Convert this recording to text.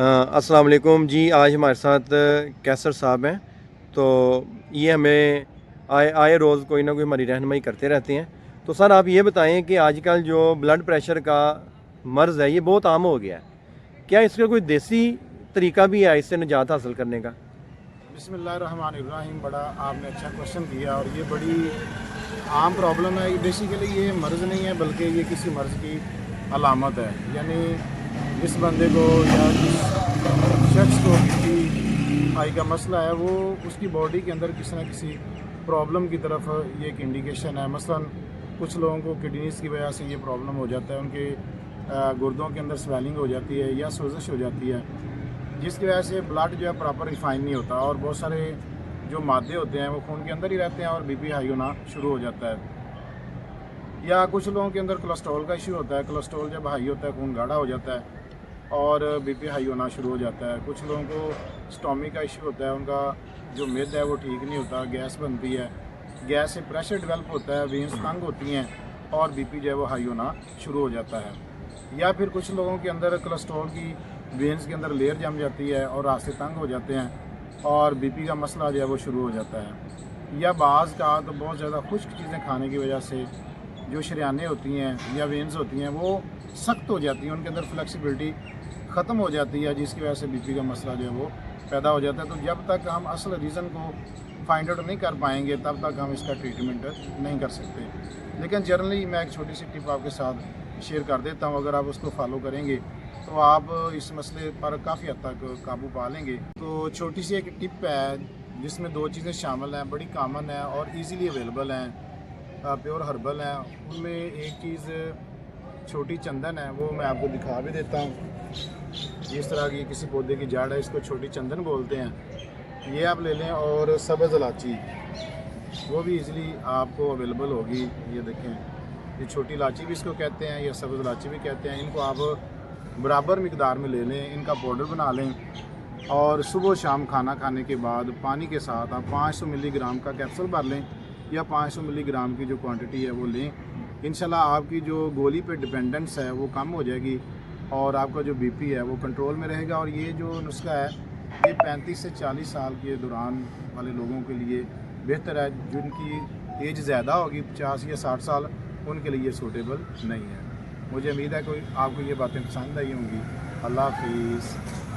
अस्सलाम वालेकुम जी। आज हमारे साथ कैसर साहब हैं। तो ये हमें आए रोज़ कोई ना कोई हमारी रहनुमाई करते रहते हैं। तो सर आप ये बताएं कि आजकल जो ब्लड प्रेशर का मर्ज़ है ये बहुत आम हो गया है। क्या इसका कोई देसी तरीका भी है इससे निजात हासिल करने का? बिस्मिल्लाहिर्रहमानिर्रहीम। बड़ा आपने अच्छा क्वेश्चन किया और ये बड़ी आम प्रॉब्लम है। बेसिकली ये मर्ज़ नहीं है बल्कि ये किसी मर्ज़ की अलामत है। यानी जिस बंदे को या जिस शख्स को किसी हाई का मसला है वो उसकी बॉडी के अंदर किसी न किसी प्रॉब्लम की तरफ ये एक इंडिकेशन है। मसलन कुछ लोगों को किडनीज़ की वजह से ये प्रॉब्लम हो जाता है, उनके गुर्दों के अंदर स्वेलिंग हो जाती है या सोजिश हो जाती है, जिसकी वजह से ब्लड जो है प्रॉपर रिफाइन नहीं होता और बहुत सारे जो मादे होते हैं वो खून के अंदर ही रहते हैं और बीपी हाई होना शुरू हो जाता है। या कुछ लोगों के अंदर कोलेस्ट्रॉल का इशू होता है। कोलेस्ट्रॉल जब हाई होता है खून गाढ़ा हो जाता है और बीपी हाई होना शुरू हो जाता है। कुछ लोगों को स्टोमिक का इशू होता है, उनका जो मेद है वो ठीक नहीं होता, गैस बनती है, गैस से प्रेशर डेवलप होता है, वेंस तंग होती हैं और बीपी जो है वो हाई होना शुरू हो जाता है। या फिर कुछ लोगों के अंदर कोलेस्ट्रॉल की वेंस के अंदर लेयर जम जाती है और रास्ते तंग हो जाते हैं और बीपी का मसला जो है वो शुरू हो जाता है। या बाज़ का तो बहुत ज़्यादा खुश्क चीज़ें खाने की वजह से जो शरियानें होती हैं या वेंस होती हैं वो सख्त हो जाती हैं, उनके अंदर फ्लेक्सिबिलिटी ख़त्म हो जाती है, जिसकी वजह से बीपी का मसला जो है वो पैदा हो जाता है। तो जब तक हम असल रीज़न को फाइंड आउट नहीं कर पाएंगे तब तक हम इसका ट्रीटमेंट नहीं कर सकते। लेकिन जनरली मैं एक छोटी सी टिप आपके साथ शेयर कर देता हूँ, अगर आप उसको फॉलो करेंगे तो आप इस मसले पर काफ़ी हद तक काबू पा लेंगे। तो छोटी सी एक टिप है जिसमें दो चीज़ें शामिल हैं, बड़ी कॉमन है और ईज़िली अवेलेबल हैं, प्योर हर्बल हैं। उनमें एक चीज़ छोटी चंदन है, वो मैं आपको दिखा भी देता हूँ। जिस तरह की किसी पौधे की जड़ है, इसको छोटी चंदन बोलते हैं, ये आप ले लें। और सब्ज़ इलायची वो भी इजीली आपको अवेलेबल होगी। ये देखें, ये छोटी इलायची भी इसको कहते हैं या सब्ज़ इलायची भी कहते हैं। इनको आप बराबर मिकदार में ले लें, इनका पाउडर बना लें और सुबह शाम खाना खाने के बाद पानी के साथ आप 500 मिलीग्राम का कैप्सूल भर लें या 500 मिलीग्राम की जो क्वांटिटी है वो लें। इंशाल्लाह आपकी जो गोली पे डिपेंडेंस है वो कम हो जाएगी और आपका जो बीपी है वो कंट्रोल में रहेगा। और ये जो नुस्खा है ये 35 से 40 साल के दौरान वाले लोगों के लिए बेहतर है। जिनकी एज ज़्यादा होगी 50 या 60 साल, उनके लिए सूटेबल नहीं है। मुझे उम्मीद है कोई आपको ये बातें पसंद आई होंगी। अल्लाह हाफिज़।